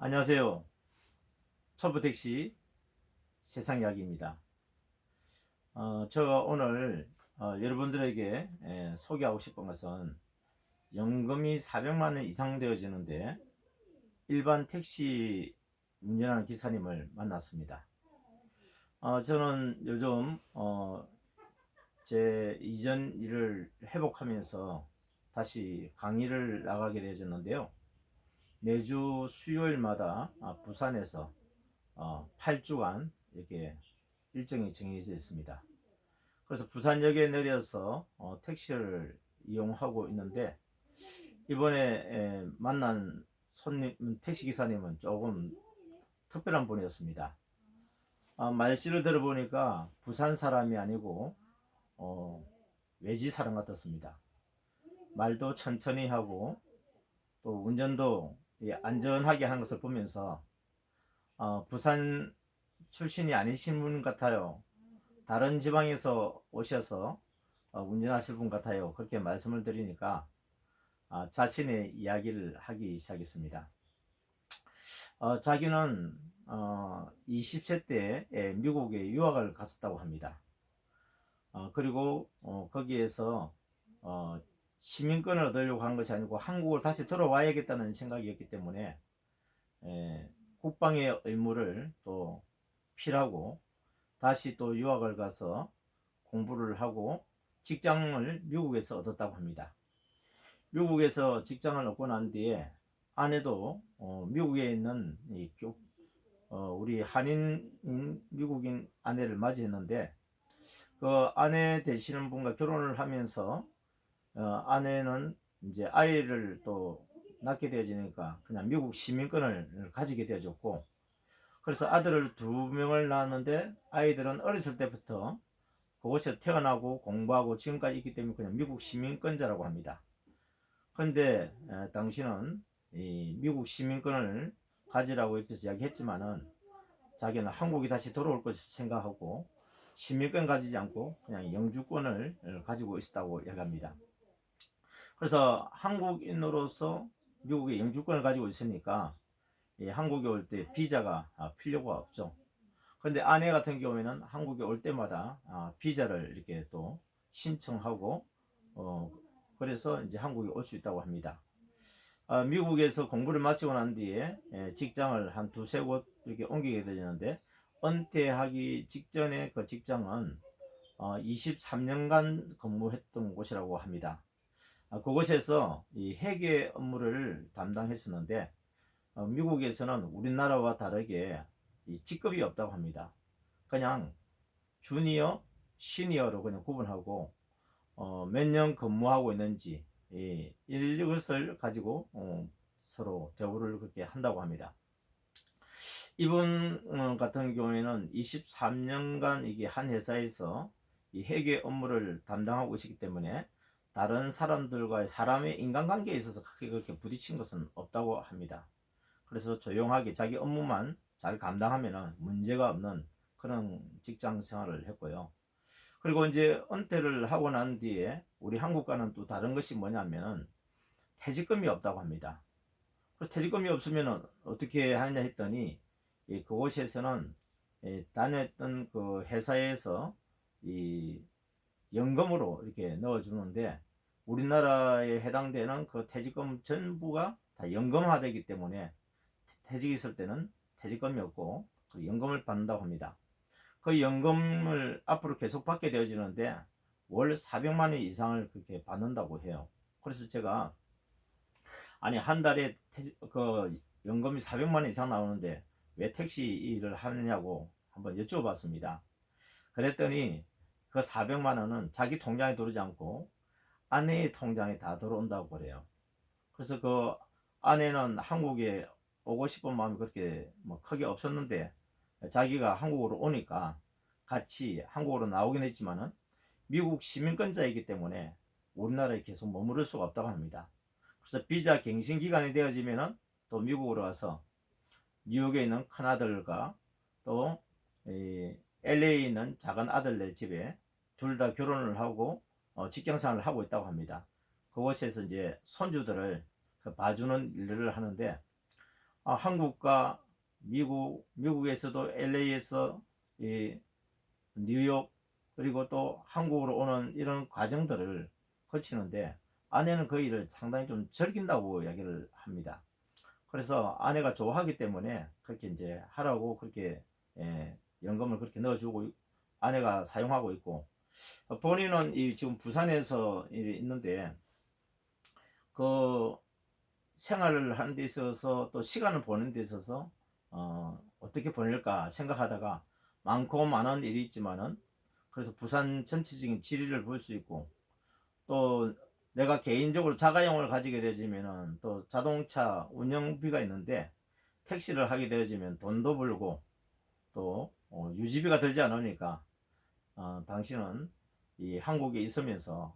안녕하세요. 초보택시 세상이야기입니다. 제가 오늘 여러분들에게 소개하고 싶은 것은 연금이 400만 원 이상 되어지는데 일반 택시 운전하는 기사님을 만났습니다. 저는 요즘 제 이전 일을 회복하면서 다시 강의를 나가게 되어졌는데요. 매주 수요일마다 부산에서 8주간 이렇게 일정이 정해져 있습니다. 그래서 부산역에 내려서 택시를 이용하고 있는데 이번에 만난 손님 택시 기사님은 조금 특별한 분이었습니다. 말씨를 들어보니까 부산 사람이 아니고 외지 사람 같았습니다. 말도 천천히 하고 또 운전도 안전하게 하는 것을 보면서 부산 출신이 아니신 분 같아요. 다른 지방에서 오셔서 운전하실 분 같아요. 그렇게 말씀을 드리니까 자신의 이야기를 하기 시작했습니다. 자기는 20세 때 미국에 유학을 갔었다고 합니다. 그리고 거기에서 시민권을 얻으려고 한 것이 아니고 한국을 다시 돌아와야겠다는 생각이었기 때문에 국방의 의무를 또 필하고 다시 또 유학을 가서 공부를 하고 직장을 미국에서 얻었다고 합니다. 미국에서 직장을 얻고 난 뒤에 아내도 미국에 있는 우리 한인인 미국인 아내를 맞이했는데 그 아내 되시는 분과 결혼을 하면서 아내는 이제 아이를 또 낳게 되어지니까 그냥 미국 시민권을 가지게 되어졌고, 그래서 아들을 2명을 낳았는데 아이들은 어렸을 때부터 그곳에서 태어나고 공부하고 지금까지 있기 때문에 그냥 미국 시민권자라고 합니다. 그런데 당신은 이 미국 시민권을 가지라고 옆에서 이야기했지만은 자기는 한국이 다시 돌아올 것을 생각하고 시민권 가지지 않고 그냥 영주권을 가지고 있었다고 이야기합니다. 그래서 한국인으로서 미국의 영주권을 가지고 있으니까 한국에 올 때 비자가 필요가 없죠. 그런데 아내 같은 경우에는 한국에 올 때마다 비자를 이렇게 또 신청하고 그래서 이제 한국에 올 수 있다고 합니다. 미국에서 공부를 마치고 난 뒤에 직장을 한 2-3곳 이렇게 옮기게 되는데 은퇴하기 직전에 그 직장은 23년간 근무했던 곳이라고 합니다. 그곳에서 이 회계 업무를 담당했었는데 미국에서는 우리나라와 다르게 이 직급이 없다고 합니다. 그냥 주니어, 시니어로 그냥 구분하고 몇 년 근무하고 있는지 이것을 가지고 서로 대우를 그렇게 한다고 합니다. 이분 같은 경우에는 23년간 이게 한 회사에서 이 회계 업무를 담당하고 있기 때문에 다른 사람들과의 사람의 인간관계에 있어서 크게 그렇게 부딪힌 것은 없다고 합니다. 그래서 조용하게 자기 업무만 잘 감당하면 문제가 없는 그런 직장 생활을 했고요. 그리고 이제 은퇴를 하고 난 뒤에 우리 한국과는 또 다른 것이 뭐냐면 퇴직금이 없다고 합니다. 퇴직금이 없으면 어떻게 하냐 했더니 그곳에서는 다녔던 그 회사에서 이 연금으로 이렇게 넣어주는데 우리나라에 해당되는 그 퇴직금 전부가 다 연금화되기 때문에 퇴직이 있을 때는 퇴직금이 없고 연금을 받는다고 합니다. 그 연금을 앞으로 계속 받게 되어지는데 월 400만 원 이상을 그렇게 받는다고 해요. 그래서 제가 아니 한 달에 그 연금이 400만 원 이상 나오는데 왜 택시 일을 하느냐고 한번 여쭤봤습니다. 그랬더니 그 400만 원은 자기 통장에 들어오지 않고 아내의 통장에 다 들어온다고 그래요. 그래서 그 아내는 한국에 오고 싶은 마음이 그렇게 뭐 크게 없었는데 자기가 한국으로 오니까 같이 한국으로 나오긴 했지만은 미국 시민권자이기 때문에 우리나라에 계속 머무를 수가 없다고 합니다. 그래서 비자 갱신 기간이 되어지면은 또 미국으로 가서 뉴욕에 있는 큰아들과 또 LA에 있는 작은 아들네 집에 둘 다 결혼을 하고 직장생활을 하고 있다고 합니다. 그곳에서 이제 손주들을 봐주는 일을 하는데 한국과 미국에서도 LA에서 이 뉴욕 그리고 또 한국으로 오는 이런 과정들을 거치는데 아내는 그 일을 상당히 좀 즐긴다고 이야기를 합니다. 그래서 아내가 좋아하기 때문에 그렇게 이제 하라고 그렇게 연금을 그렇게 넣어주고 아내가 사용하고 있고 본인은 지금 부산에서 있는데 그 생활을 하는 데 있어서 또 시간을 보는 데 있어서 어떻게 보낼까 생각하다가 많고 많은 일이 있지만은 그래서 부산 전체적인 지리를 볼 수 있고 또 내가 개인적으로 자가용을 가지게 되지면은 또 자동차 운영비가 있는데 택시를 하게 되어지면 돈도 벌고 또 유지비가 들지 않으니까 당신은 이 한국에 있으면서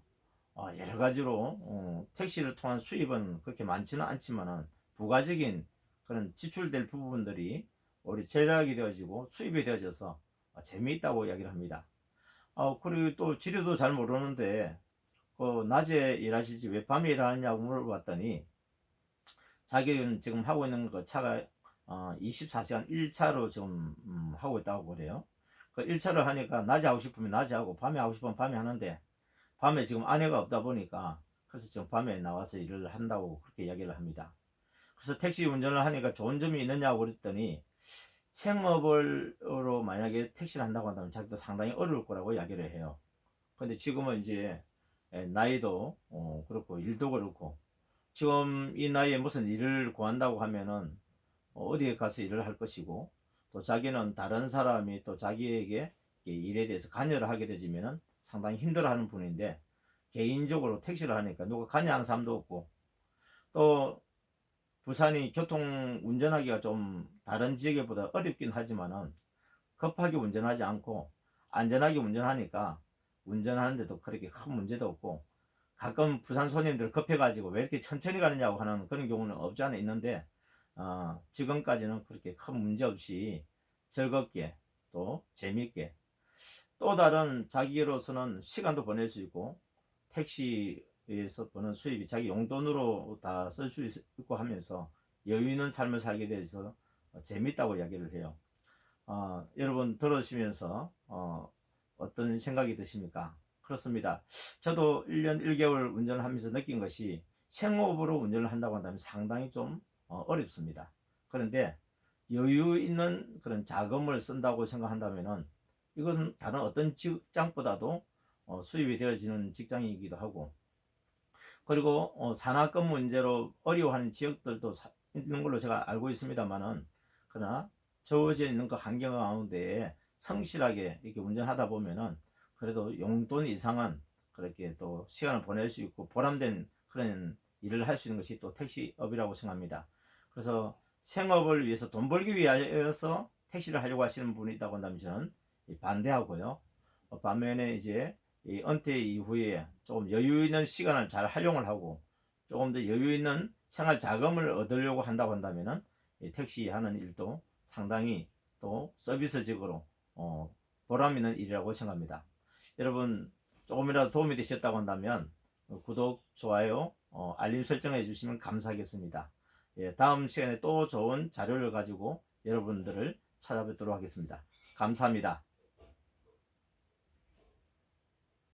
여러 가지로 택시를 통한 수입은 그렇게 많지는 않지만은 부가적인 그런 지출될 부분들이 우리 절약이 되어지고 수입이 되어져서 재미있다고 이야기를 합니다. 그리고 또 지리도 잘 모르는데 낮에 일하시지 왜 밤에 일하느냐고 물어봤더니 자기는 지금 하고 있는 그 차가 24시간 1차로 지금 하고 있다고 그래요. 그 1차를 하니까 낮에 하고 싶으면 낮에 하고 밤에 하고 싶으면 밤에 하는데 밤에 지금 아내가 없다 보니까 그래서 지금 밤에 나와서 일을 한다고 그렇게 이야기를 합니다. 그래서 택시 운전을 하니까 좋은 점이 있느냐고 그랬더니 생업으로 만약에 택시를 한다고 한다면 자기도 상당히 어려울 거라고 이야기를 해요. 근데 지금은 이제 나이도 그렇고 일도 그렇고 지금 이 나이에 무슨 일을 구한다고 하면은 어디에 가서 일을 할 것이고 또 자기는 다른 사람이 또 자기에게 일에 대해서 관여를 하게 되지면은 상당히 힘들어하는 분인데 개인적으로 택시를 하니까 누가 관여하는 사람도 없고 또 부산이 교통 운전하기가 좀 다른 지역보다 어렵긴 하지만은 급하게 운전하지 않고 안전하게 운전하니까 운전하는데도 그렇게 큰 문제도 없고 가끔 부산 손님들 급해가지고 왜 이렇게 천천히 가느냐고 하는 그런 경우는 없지 않아 있는데 지금까지는 그렇게 큰 문제 없이 즐겁게 또 재미있게 또 다른 자기로서는 시간도 보낼 수 있고 택시에서 버는 수입이 자기 용돈으로 다 쓸 수 있고 하면서 여유 있는 삶을 살게 돼서 재밌다고 이야기를 해요. 여러분 들으시면서 어떤 생각이 드십니까? 그렇습니다. 저도 1년 1개월 운전을 하면서 느낀 것이 생업으로 운전을 한다고 한다면 상당히 좀 어렵습니다. 그런데 여유 있는 그런 자금을 쓴다고 생각한다면은 이것은 다른 어떤 직장보다도 수입이 되어지는 직장이기도 하고 그리고 산악금 문제로 어려워하는 지역들도 있는 걸로 제가 알고 있습니다만은 그러나 저어져 있는 그 환경 가운데에 성실하게 이렇게 운전하다 보면은 그래도 용돈 이상은 그렇게 또 시간을 보낼 수 있고 보람된 그런 일을 할 수 있는 것이 또 택시업이라고 생각합니다. 그래서 생업을 위해서 돈 벌기 위해서 택시를 하려고 하시는 분이 있다고 한다면 저는 반대하고요. 반면에 이제 이 은퇴 이후에 조금 여유 있는 시간을 잘 활용을 하고 조금 더 여유 있는 생활 자금을 얻으려고 한다고 한다면은 택시 하는 일도 상당히 또 서비스적으로 보람 있는 일이라고 생각합니다. 여러분 조금이라도 도움이 되셨다고 한다면 구독, 좋아요, 알림 설정해 주시면 감사하겠습니다. 다음 시간에 또 좋은 자료를 가지고 여러분들을 찾아뵙도록 하겠습니다. 감사합니다.